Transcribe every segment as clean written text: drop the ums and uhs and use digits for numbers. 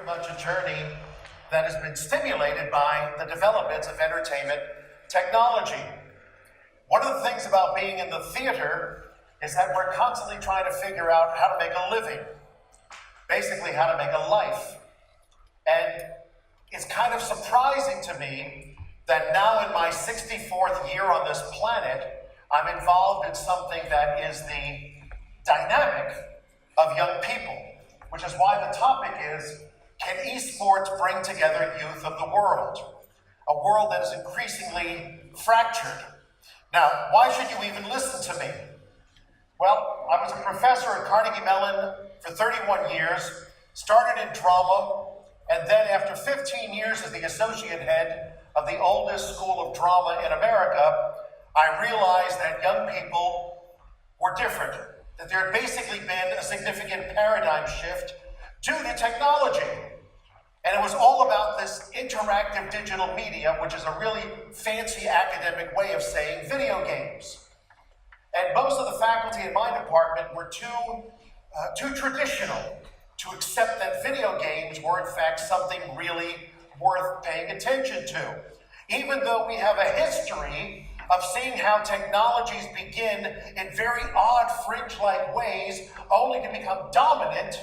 much a journey that has been stimulated by the developments of entertainment technology. One of the things about being in the theater is that we're constantly trying to figure out how to make a living, basically how to make a life. And it's kind of surprising to me that now in my 64th year on this planet, I'm involved in something that is the dynamic of young people, which is why the topic is, can esports bring together youth of the world? A world that is increasingly fractured. Now, why should you even listen to me? Well, I was a professor at Carnegie Mellon for 31 years, started in drama, and then after 15 years as the associate head of the oldest school of drama in America, I realized that young people were different, that there had basically been a significant paradigm shift due to technology. And it was all about this interactive digital media, which is a really fancy academic way of saying video games. And most of the faculty in my department were too traditional to accept that video games were in fact something really worth paying attention to. Even though we have a history of seeing how technologies begin in very odd fringe-like ways, only to become dominant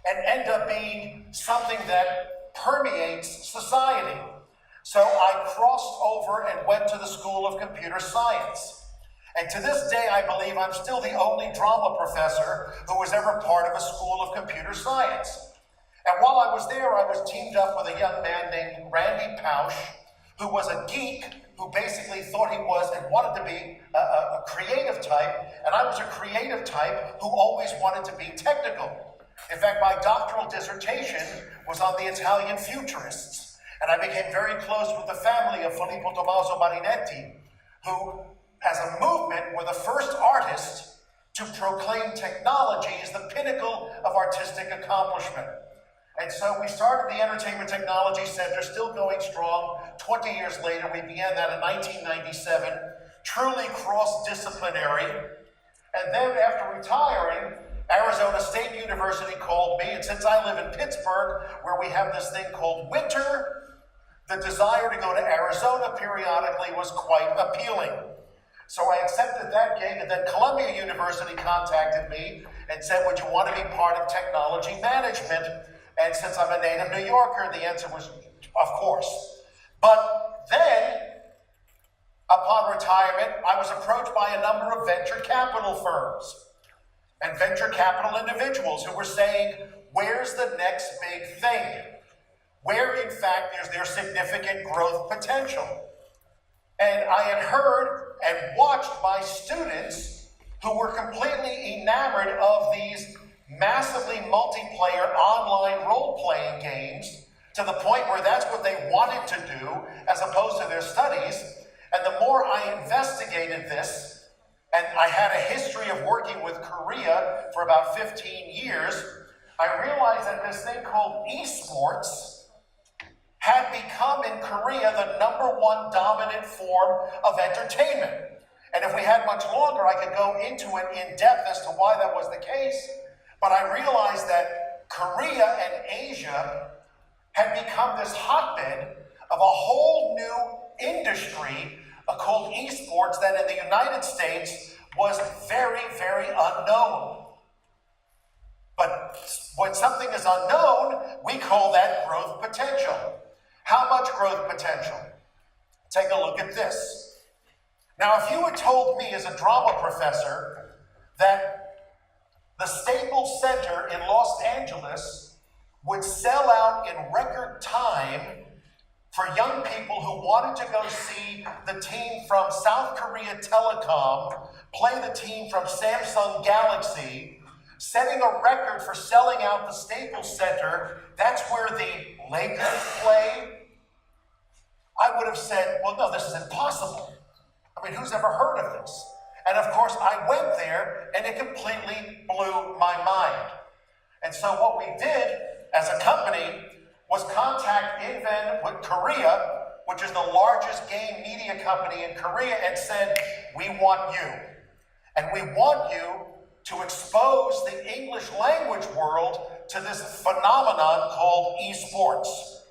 and end up being something that permeates society. So I crossed over and went to the School of Computer Science. And to this day, I believe I'm still the only drama professor who was ever part of a School of Computer Science. And while I was there, I was teamed up with a young man named Randy Pausch, who was a geek who basically thought he was and wanted to be a creative type, and I was a creative type who always wanted to be technical. In fact, my doctoral dissertation was on the Italian Futurists, and I became very close with the family of Filippo Tommaso Marinelli, who, as a movement, were the first artists to proclaim technology as the pinnacle of artistic accomplishment. And so we started the Entertainment Technology Center, still going strong. 20 years later, we began that in 1997, truly cross-disciplinary. And then after retiring, Arizona State University called me, and since I live in Pittsburgh, where we have this thing called winter, the desire to go to Arizona periodically was quite appealing. So I accepted that gig, and then Columbia University contacted me and said, would you want to be part of technology management? And since I'm a native New Yorker, the answer was, of course. But then, upon retirement, I was approached by a number of venture capital firms and venture capital individuals who were saying, where's the next big thing? Where, in fact, is there significant growth potential? And I had heard and watched my students who were completely enamored of these massively multiplayer online role-playing games to the point where that's what they wanted to do as opposed to their studies. And the more I investigated this, and I had a history of working with Korea for about 15 years, I realized that this thing called esports had become in Korea the #1 dominant form of entertainment. And if we had much longer, I could go into it in depth as to why that was the case. But I realized that Korea and Asia had become this hotbed of a whole new industry called esports that in the United States was very, very unknown. But when something is unknown, we call that growth potential. How much growth potential? Take a look at this. Now, if you had told me as a drama professor that the Staples Center in Los Angeles would sell out in record time for young people who wanted to go see the team from South Korea Telecom play the team from Samsung Galaxy, setting a record for selling out the Staples Center, that's where the Lakers play, I would have said, well, no, this is impossible. I mean, who's ever heard of this? And of course, I went there, and it completely blew my mind. And so what we did as a company was contact Inven with Korea, which is the largest game media company in Korea, and said, we want you. And we want you to expose the English language world to this phenomenon called esports.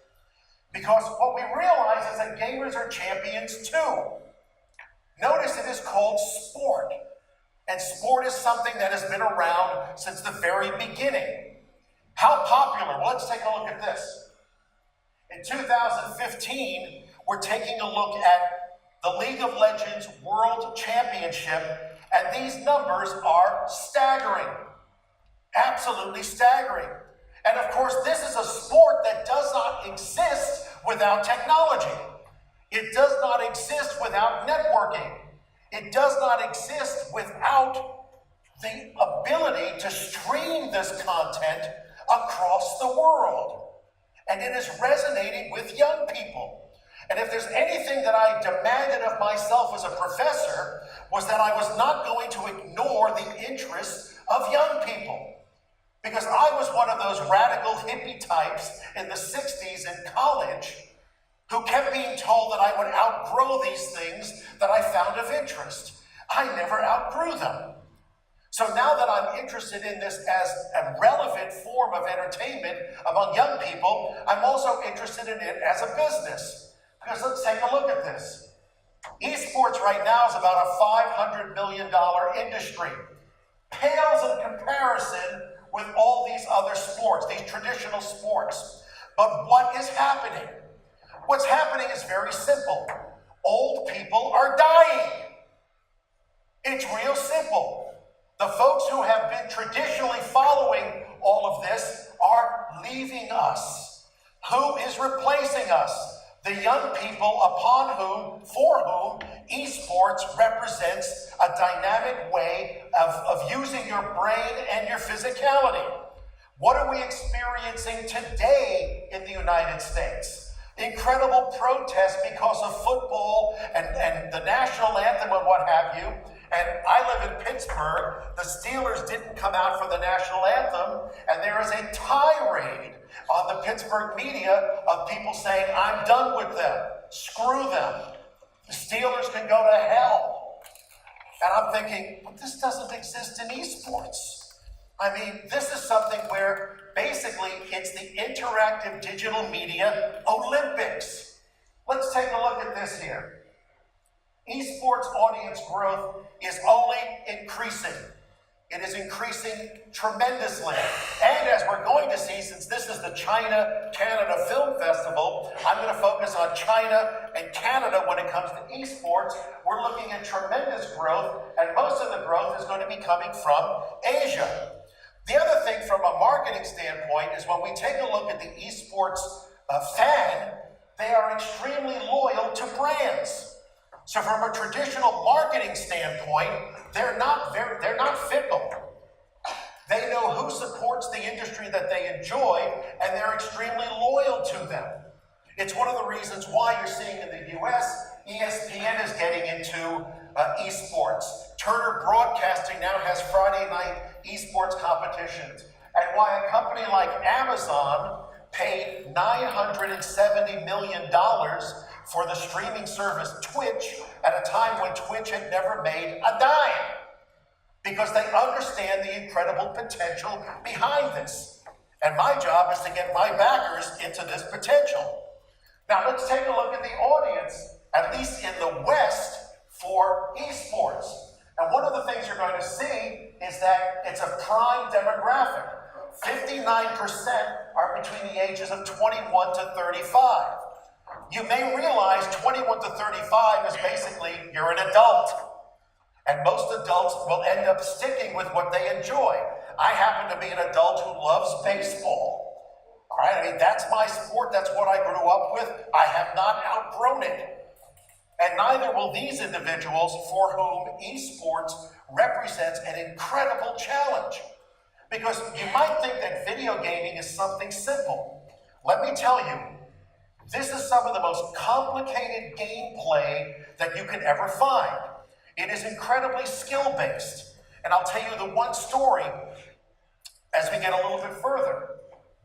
Because what we realize is that gamers are champions too. Notice it is called sport. And sport is something that has been around since the very beginning. How popular? Well, let's take a look at this. In 2015, we're taking a look at the League of Legends World Championship, and these numbers are staggering. Absolutely staggering. And of course, this is a sport that does not exist without technology. It does not exist without networking. It does not exist without the ability to stream this content across the world. And it is resonating with young people. And if there's anything that I demanded of myself as a professor, was that I was not going to ignore the interests of young people. Because I was one of those radical hippie types in the 60s in college who kept being told that I would outgrow these things that I found of interest. I never outgrew them. So now that I'm interested in this as a relevant form of entertainment among young people, I'm also interested in it as a business. Because let's take a look at this. Esports right now is about a $500 million industry. Pales in comparison with all these other sports, these traditional sports. But what is happening? What's happening is very simple. Old people are dying. It's real simple. The folks who have been traditionally following all of this are leaving us. Who is replacing us? The young people for whom esports represents a dynamic way of using your brain and your physicality. What are we experiencing today in the United States? Incredible protests because of football and the national anthem and what have you. And I live in Pittsburgh. The Steelers didn't come out for the national anthem, and there is a tirade on the Pittsburgh media of people saying, I'm done with them. Screw them. The Steelers can go to hell. And I'm thinking, but this doesn't exist in esports. I mean, this is something where basically it's the interactive digital media Olympics. Let's take a look at this here. Esports audience growth is only increasing. It is increasing tremendously. And as we're going to see, since this is the China-Canada Film Festival, I'm going to focus on China and Canada when it comes to esports. We're looking at tremendous growth, and most of the growth is going to be coming from Asia. The other thing from a marketing standpoint is when we take a look at the esports fan, they are extremely loyal to brands. So from a traditional marketing standpoint, they're not fickle. They know who supports the industry that they enjoy, and they're extremely loyal to them. It's one of the reasons why you're seeing in the US, ESPN is getting into esports. Turner Broadcasting now has Friday night esports competitions. And why a company like Amazon paid $970 million for the streaming service Twitch at a time when Twitch had never made a dime. Because they understand the incredible potential behind this. And my job is to get my backers into this potential. Now let's take a look at the audience, at least in the West, for esports. And one of the things you're going to see is that it's a prime demographic. 59% are between the ages of 21 to 35. You may realize 21 to 35 is basically, you're an adult. And most adults will end up sticking with what they enjoy. I happen to be an adult who loves baseball. All right, I mean, that's my sport. That's what I grew up with. I have not outgrown it. And neither will these individuals for whom esports represents an incredible challenge. Because you might think that video gaming is something simple. Let me tell you, this is some of the most complicated gameplay that you can ever find. It is incredibly skill-based. And I'll tell you the one story as we get a little bit further.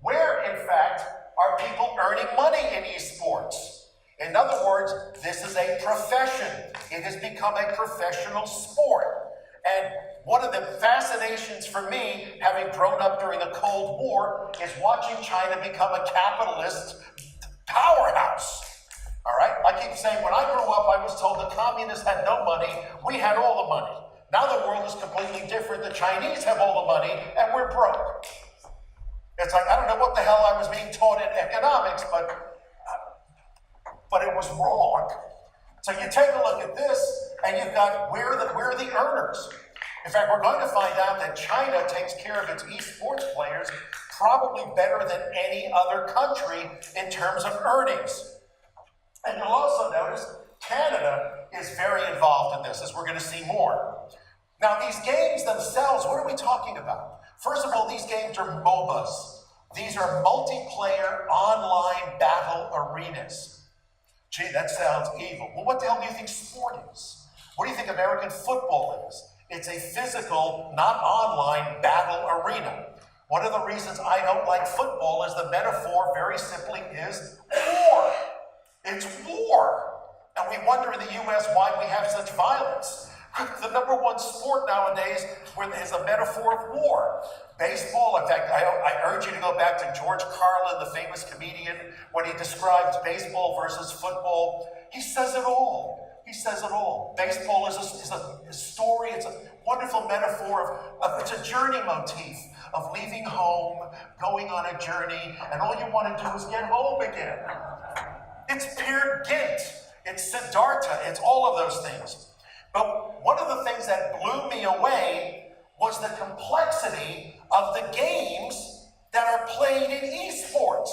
Where, in fact, are people earning money in esports? In other words, this is a profession. It has become a professional sport. And One of the fascinations for me, having grown up during the Cold War, is watching China become a capitalist powerhouse. All right? I keep saying, when I grew up, I was told the communists had no money, we had all the money. Now the world is completely different. The Chinese have all the money, and we're broke. It's like, I don't know what the hell I was being taught in economics, but it was wrong. So you take a look at this, and you've got where are the earners? In fact, we're going to find out that China takes care of its esports players probably better than any other country in terms of earnings. And you'll also notice Canada is very involved in this, as we're going to see more. Now, these games themselves, what are we talking about? First of all, these games are MOBAs. These are multiplayer online battle arenas. Gee, that sounds evil. Well, what the hell do you think sport is? What do you think American football is? It's a physical, not online, battle arena. One of the reasons I don't like football is the metaphor very simply is war. It's war. And we wonder in the U.S. why we have such violence. The number one sport nowadays is a metaphor of war. Baseball, in fact, I urge you to go back to George Carlin, the famous comedian, when he describes baseball versus football. He says it all. He says it all. Baseball is a story, it's a wonderful metaphor it's a journey motif of leaving home, going on a journey, and all you want to do is get home again. It's Peer Gynt, it's Siddhartha, it's all of those things. But one of the things that blew me away was the complexity of the games that are played in esports.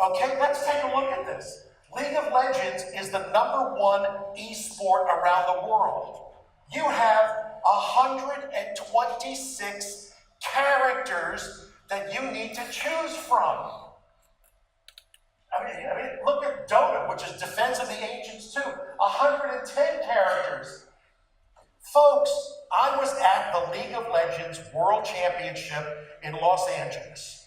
Okay, let's take a look at this. League of Legends is the #1 esport around the world. You have 126 characters that you need to choose from. I mean, look at Dota, which is Defense of the Ancients too. 110 characters. Folks, I was at the League of Legends World Championship in Los Angeles.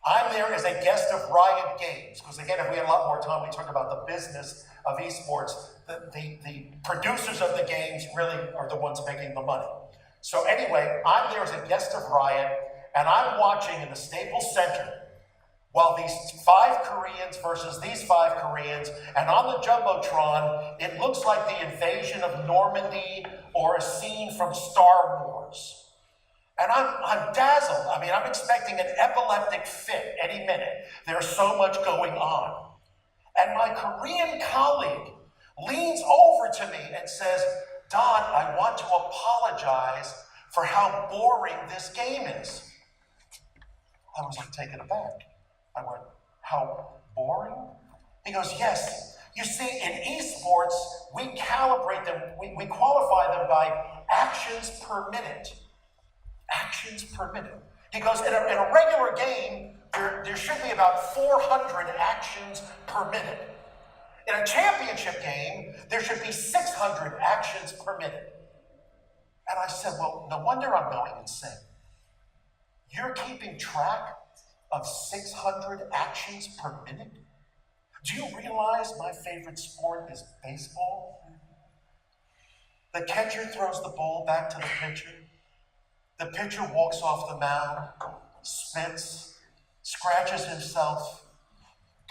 I'm there as a guest of Riot Games, because again, if we had a lot more time, we talk about the business of esports. The producers of the games really are the ones making the money. So anyway, I'm there as a guest of Riot, and I'm watching in the Staples Center while these 5 Koreans versus these 5 Koreans, and on the Jumbotron, it looks like the invasion of Normandy or a scene from Star Wars. And I'm dazzled. I mean, I'm expecting an epileptic fit any minute. There's so much going on. And my Korean colleague leans over to me and says, Don, I want to apologize for how boring this game is. I was taken aback. I went, how boring? He goes, yes. You see, in esports, we calibrate them, we qualify them by actions per minute. Actions per minute. He goes, in a regular game, there should be about 400 actions per minute. In a championship game, there should be 600 actions per minute. And I said, well, no wonder I'm going insane. You're keeping track of 600 actions per minute? Do you realize my favorite sport is baseball? The catcher throws the ball back to the pitcher. The pitcher walks off the mound, spits, scratches himself,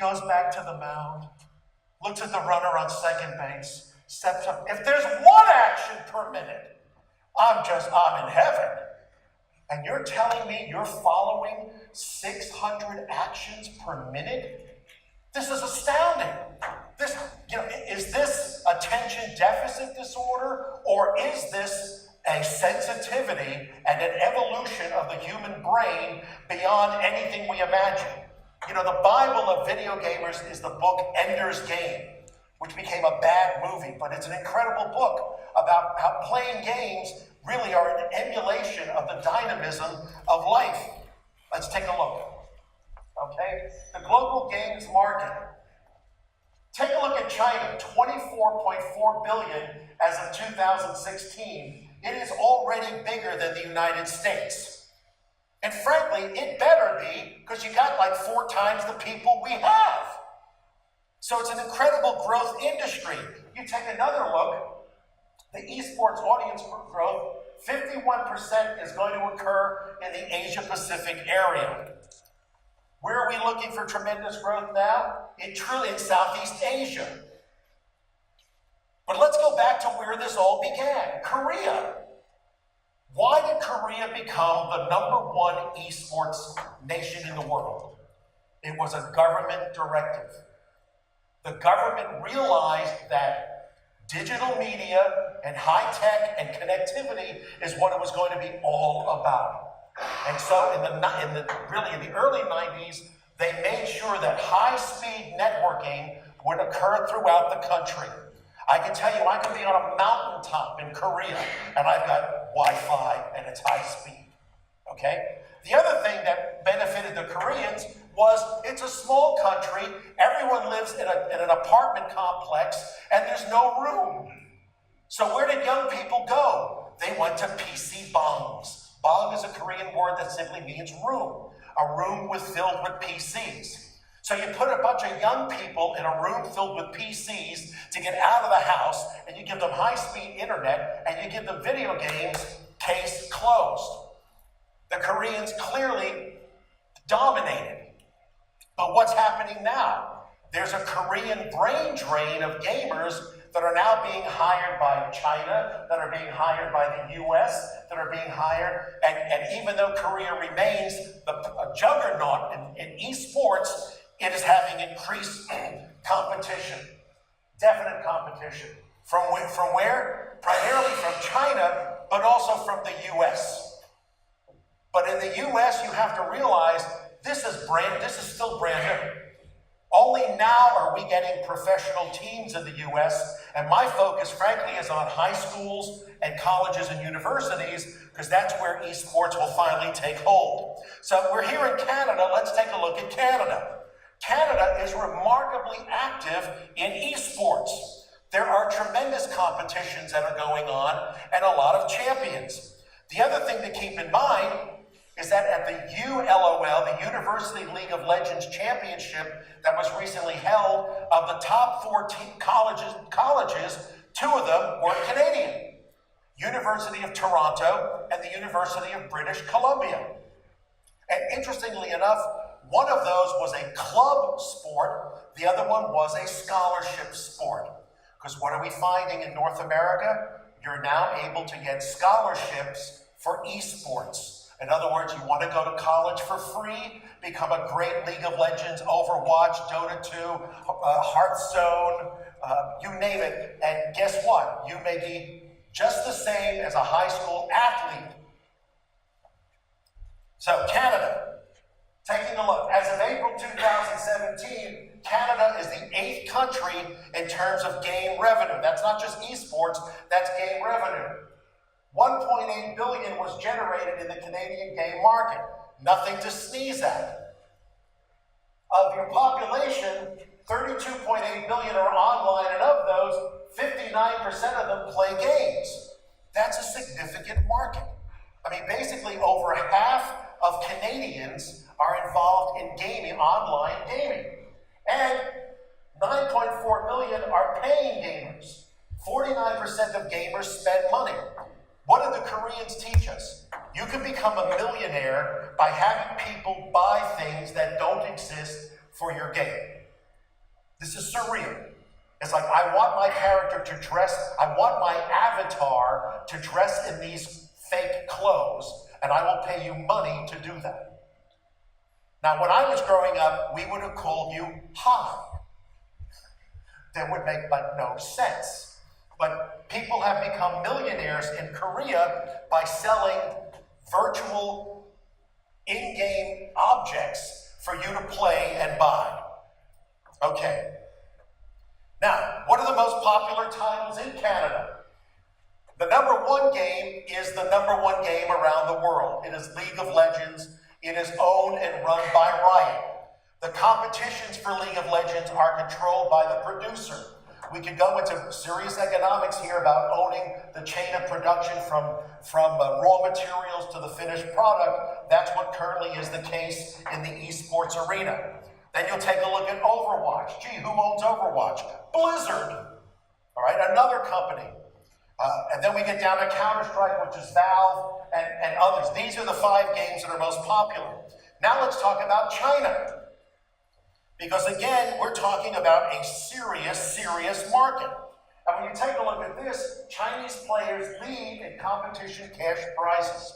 goes back to the mound, looks at the runner on second base, steps up. If there's 1 action per minute, I'm in heaven. And you're telling me you're following 600 actions per minute? This is astounding. Is this attention deficit disorder, or is this a sensitivity and an evolution of the human brain beyond anything we imagine? The Bible of video gamers is the book Ender's Game, which became a bad movie, but it's an incredible book about how playing games really are an emulation of the dynamism of life. Let's take a look. Okay? The global games market. Take a look at China, 24.4 billion as of 2016. It is already bigger than the United States. And frankly, it better be, because you got like 4 times the people we have. So it's an incredible growth industry. You take another look, the esports audience growth 51% is going to occur in the Asia-Pacific area. Where are we looking for tremendous growth now? In Southeast Asia. But let's go back to where this all began, Korea. Why did Korea become the #1 esports nation in the world? It was a government directive. The government realized that digital media and high tech and connectivity is what it was going to be all about. And so in the early 90s, they made sure that high-speed networking would occur throughout the country. I can tell you, I can be on a mountaintop in Korea, and I've got Wi-Fi, and it's high speed, okay? The other thing that benefited the Koreans was it's a small country, everyone lives in an apartment complex, and there's no room. So where did young people go? They went to PC bongs. Bong is a Korean word that simply means room, a room filled with PCs. So you put a bunch of young people in a room filled with PCs to get out of the house, and you give them high-speed internet, and you give them video games, case closed. The Koreans clearly dominated. But what's happening now? There's a Korean brain drain of gamers that are now being hired by China, that are being hired by the US, that are being hired, and even though Korea remains a juggernaut in esports, it is having increased competition, definite competition. From where? Primarily from China, but also from the US. But in the US, you have to realize this is still brand new. Only now are we getting professional teams in the US, and my focus, frankly, is on high schools and colleges and universities, because that's where esports will finally take hold. So we're here in Canada. Let's take a look at Canada. Canada is remarkably active in esports. There are tremendous competitions that are going on and a lot of champions. The other thing to keep in mind is that at the ULOL, the University League of Legends Championship that was recently held, of the top 14 colleges, 2 of them were Canadian. University of Toronto and the University of British Columbia. And interestingly enough, one of those was a club sport, the other one was a scholarship sport. Because what are we finding in North America? You're now able to get scholarships for esports. In other words, you want to go to college for free, become a great League of Legends, Overwatch, Dota 2, Hearthstone, you name it. And guess what? You may be just the same as a high school athlete. So Canada, taking a look. As of April 2017, Canada is the 8th country in terms of game revenue. That's not just esports, that's game revenue. 1.8 billion was generated in the Canadian game market. Nothing to sneeze at. Of your population, 32.8 billion are online, and of those, 59% of them play games. That's a significant market. I mean, basically over half of Canadians are involved in gaming, online gaming. And 9.4 million are paying gamers. 49% of gamers spend money. What did the Koreans teach us? You can become a millionaire by having people buy things that don't exist for your game. This is surreal. It's like, I want my character to dress, I want my avatar to dress in these fake clothes, and I will pay you money to do that. Now, when I was growing up, we would have called you high. That would make no sense. But people have become millionaires in Korea by selling virtual in-game objects for you to play and buy. Okay. Now, what are the most popular titles in Canada? The #1 game is the #1 game around the world. It is League of Legends. It is owned and run by Riot. The competitions for League of Legends are controlled by the producer. We could go into serious economics here about owning the chain of production from raw materials to the finished product. That's what currently is the case in the esports arena. Then you'll take a look at Overwatch. Gee, who owns Overwatch? Blizzard. All right, another company. And then we get down to Counter-Strike, which is Valve, and others. These are the 5 games that are most popular. Now let's talk about China. Because again, we're talking about a serious market. And when you take a look at this, Chinese players lead in competition cash prizes.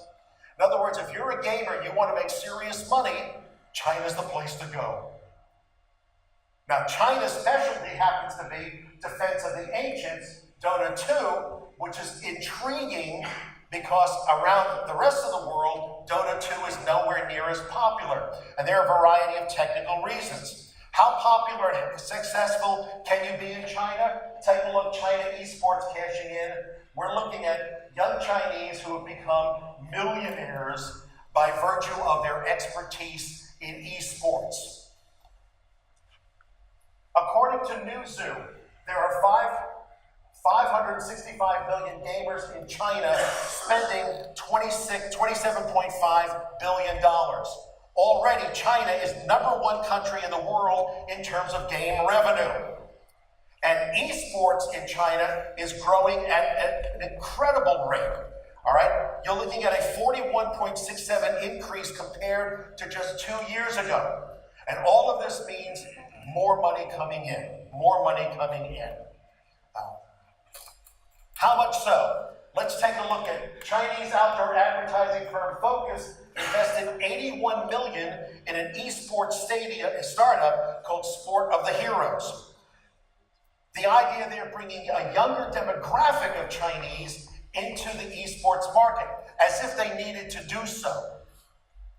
In other words, if you're a gamer, you want to make serious money, China's the place to go. Now, China's specialty happens to be Defense of the Ancients, Dota 2, which is intriguing because around the rest of the world, Dota 2 is nowhere near as popular. And there are a variety of technical reasons. How popular and successful can you be in China? Take a look, China esports cashing in. We're looking at young Chinese who have become millionaires by virtue of their expertise in esports. According to Newzoo, there are 565 million gamers in China spending $27.5 billion. Already, China is #1 country in the world in terms of game revenue. And esports in China is growing at an incredible rate. All right? You're looking at a 41.67 increase compared to just 2 years ago. And all of this means more money coming in. More money coming in. How much so? Let's take a look at Chinese outdoor advertising firm Focus invested $81 million in an esports startup called Sport of the Heroes. The idea they're bringing a younger demographic of Chinese into the esports market, as if they needed to do so.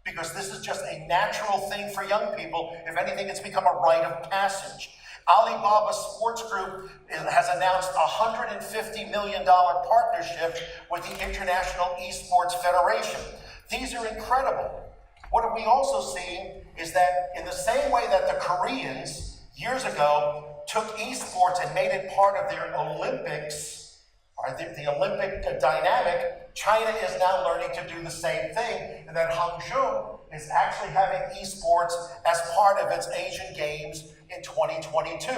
Because this is just a natural thing for young people. If anything, it's become a rite of passage. Alibaba Sports Group has announced a $150 million partnership with the International Esports Federation. These are incredible. What are we also seeing is that in the same way that the Koreans, years ago, took esports and made it part of their Olympics, or the Olympic dynamic, China is now learning to do the same thing, and that Hangzhou is actually having esports as part of its Asian Games in 2022.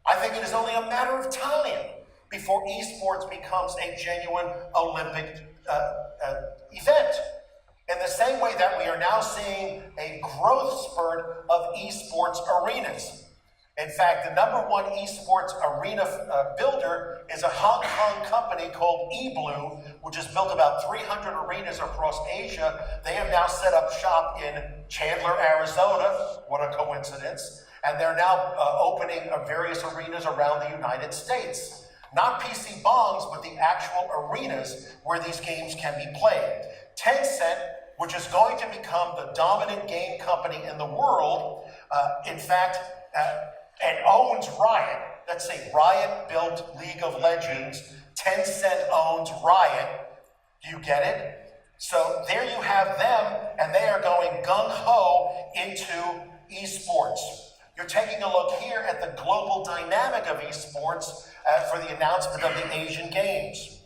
I think it is only a matter of time before esports becomes a genuine Olympic event. In the same way that we are now seeing a growth spurt of esports arenas. In fact, the #1 esports arena builder is a Hong Kong company called eBlue, which has built about 300 arenas across Asia. They have now set up shop in Chandler, Arizona. What a coincidence. And they're now opening various arenas around the United States. Not PC bongs, but the actual arenas where these games can be played. Tencent, which is going to become the dominant game company in the world, in fact, and owns Riot. Let's say Riot built League of Legends. Tencent owns Riot. Do you get it? So there you have them, and they are going gung-ho into esports. You're taking a look here at the global dynamic of esports for the announcement of the Asian Games.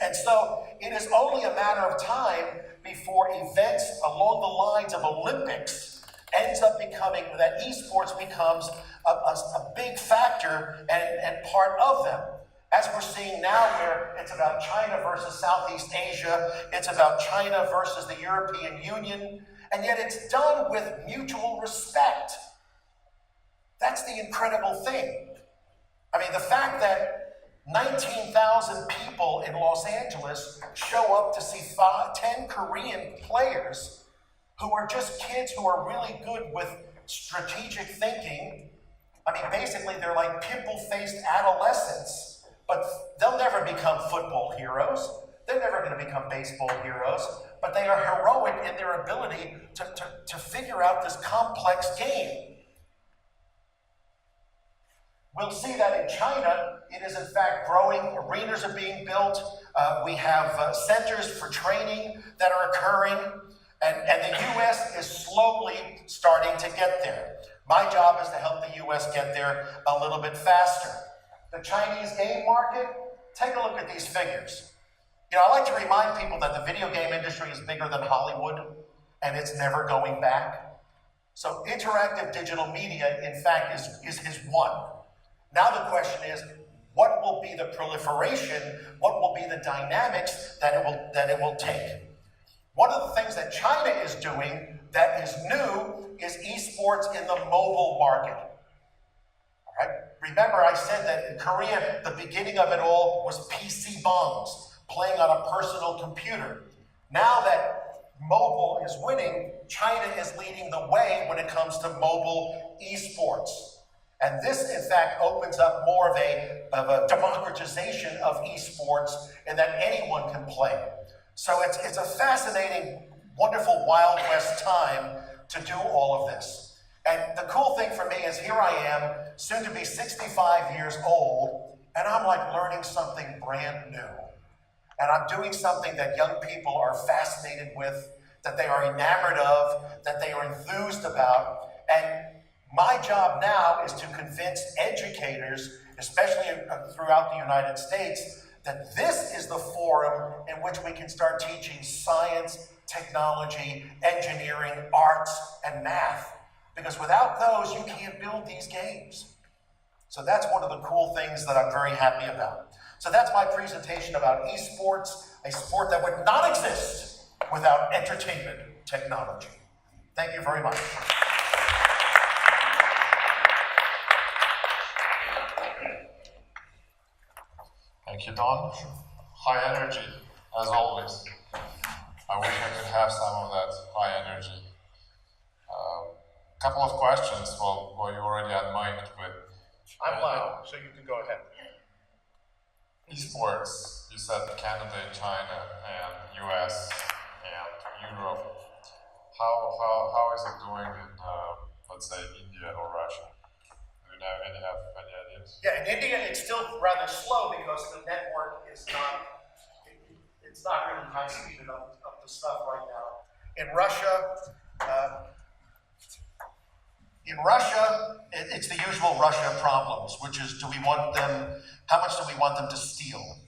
And so it is only a matter of time before events along the lines of Olympics ends up becoming, that esports becomes a big factor and part of them. As we're seeing now, where it's about China versus Southeast Asia, it's about China versus the European Union, and yet it's done with mutual respect. That's the incredible thing. I mean, the fact that 19,000 people in Los Angeles show up to see 10 Korean players who are just kids who are really good with strategic thinking. I mean, basically, they're like pimple-faced adolescents, but they'll never become football heroes. They're never going to become baseball heroes, but they are heroic in their ability to figure out this complex game. We'll see that in China, it is in fact growing. Arenas are being built. We have centers for training that are occurring. And the U.S. is slowly starting to get there. My job is to help the U.S. get there a little bit faster. The Chinese game market, take a look at these figures. You know, I like to remind people that the video game industry is bigger than Hollywood, and it's never going back. So interactive digital media, in fact, is one. Now the question is, what will be the proliferation, what will be the dynamics that it will take. One of the things that China is doing that is new is esports in the mobile market. All right? Remember I said that in Korea, the beginning of it all was PC bongs, playing on a personal computer. Now that mobile is winning, China is leading the way when it comes to mobile esports. And this, in fact, opens up more of a democratization of esports in that anyone can play. So it's a fascinating, wonderful Wild West time to do all of this. And the cool thing for me is here I am, soon to be 65 years old, and I'm like learning something brand new. And I'm doing something that young people are fascinated with, that they are enamored of, that they are enthused about. And my job now is to convince educators, especially throughout the United States, that this is the forum in which we can start teaching science, technology, engineering, arts, and math. Because without those, you can't build these games. So that's one of the cool things that I'm very happy about. So that's my presentation about esports, a sport that would not exist without entertainment technology. Thank you very much. Thank you, Don. High energy, as always. I wish I could have some of that high energy. Couple of questions. Well, you already unmiked, but I'm loud, so you can go ahead. Esports, you said Canada and China and US and Europe. How is it doing in, let's say, India or Russia? Do you have any ideas? Yeah, in India it's still rather slow because the network is it's not really high speed enough up to stuff right now. In Russia, it's the usual Russia problems, which is how much do we want them to steal?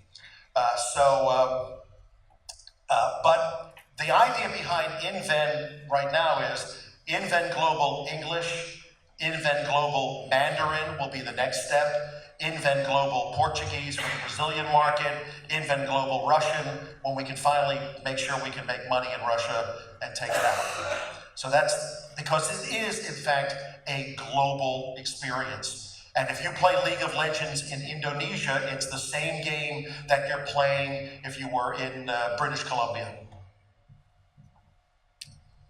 But the idea behind Inven right now is Inven Global English, Inven Global Mandarin will be the next step, Inven Global Portuguese for the Brazilian market, Inven Global Russian, when we can finally make sure we can make money in Russia and take it out. So that's because it is, in fact, a global experience. And if you play League of Legends in Indonesia, it's the same game that you're playing if you were in British Columbia.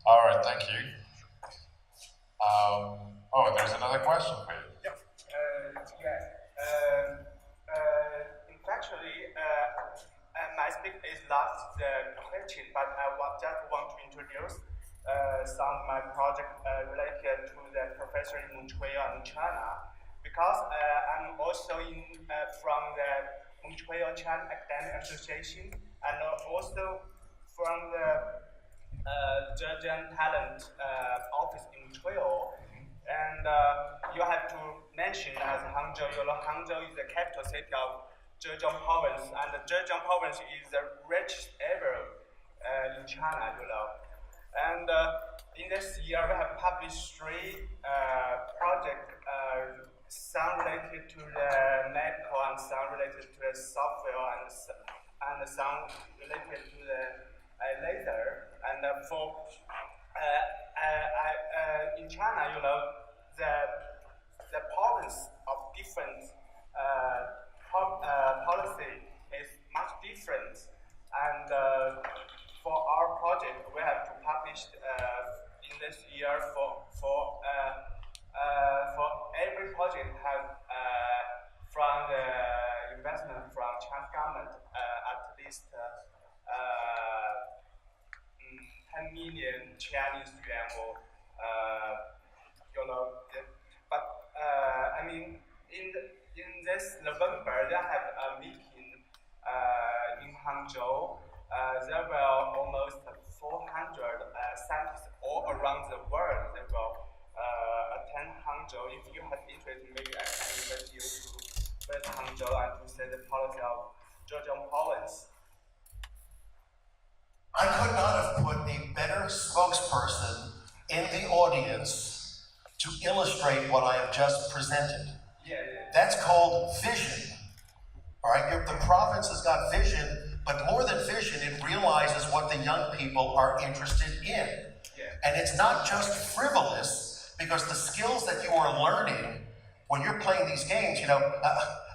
All right, thank you. There's another question for you. Actually, my speech is not the question, but I just want to introduce some of my project related to the professor in Montreal in China, because I'm also from the Montreal China Academic Association, and also from the Zhejiang Talent Office in Montreal. And you have to mention as Hangzhou, Hangzhou is the capital city of Zhejiang province, and the Zhejiang province is the richest ever in China, And in this year, we have published 3 projects, some related to the medical, and some related to the software, and some related to the laser. And in China, the province of different policy is much different, and for our project, we have to publish in this year for every project have from the investment from Chinese government at least 10 million Chinese yuan or but I mean in this November they have a meeting in Hangzhou. There were almost 400 scientists all around the world that will attend Hangzhou. If you have interest, maybe I can invite you to visit Hangzhou and to see the policy of Zhejiang province. I could not have put a better spokesperson in the audience to illustrate what I have just presented. Yeah. That's called vision. All right, the province has got vision, but more than vision, it realizes what the young people are interested in. And it's not just frivolous, because the skills that you are learning when you're playing these games, you know,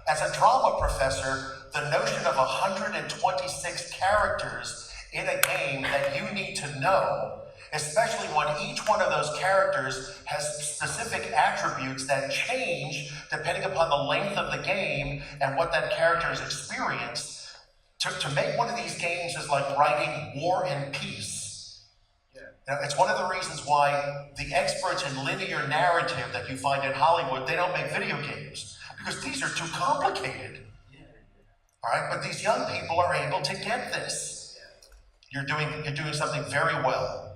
as a drama professor, the notion of 126 characters in a game that you need to know, especially when each one of those characters has specific attributes that change depending upon the length of the game and what that character has experienced. To make one of these games is like writing War and Peace. Now, it's one of the reasons why the experts in linear narrative that you find in Hollywood, they don't make video games, because these are too complicated. All right, but these young people are able to get this. You're doing something very well.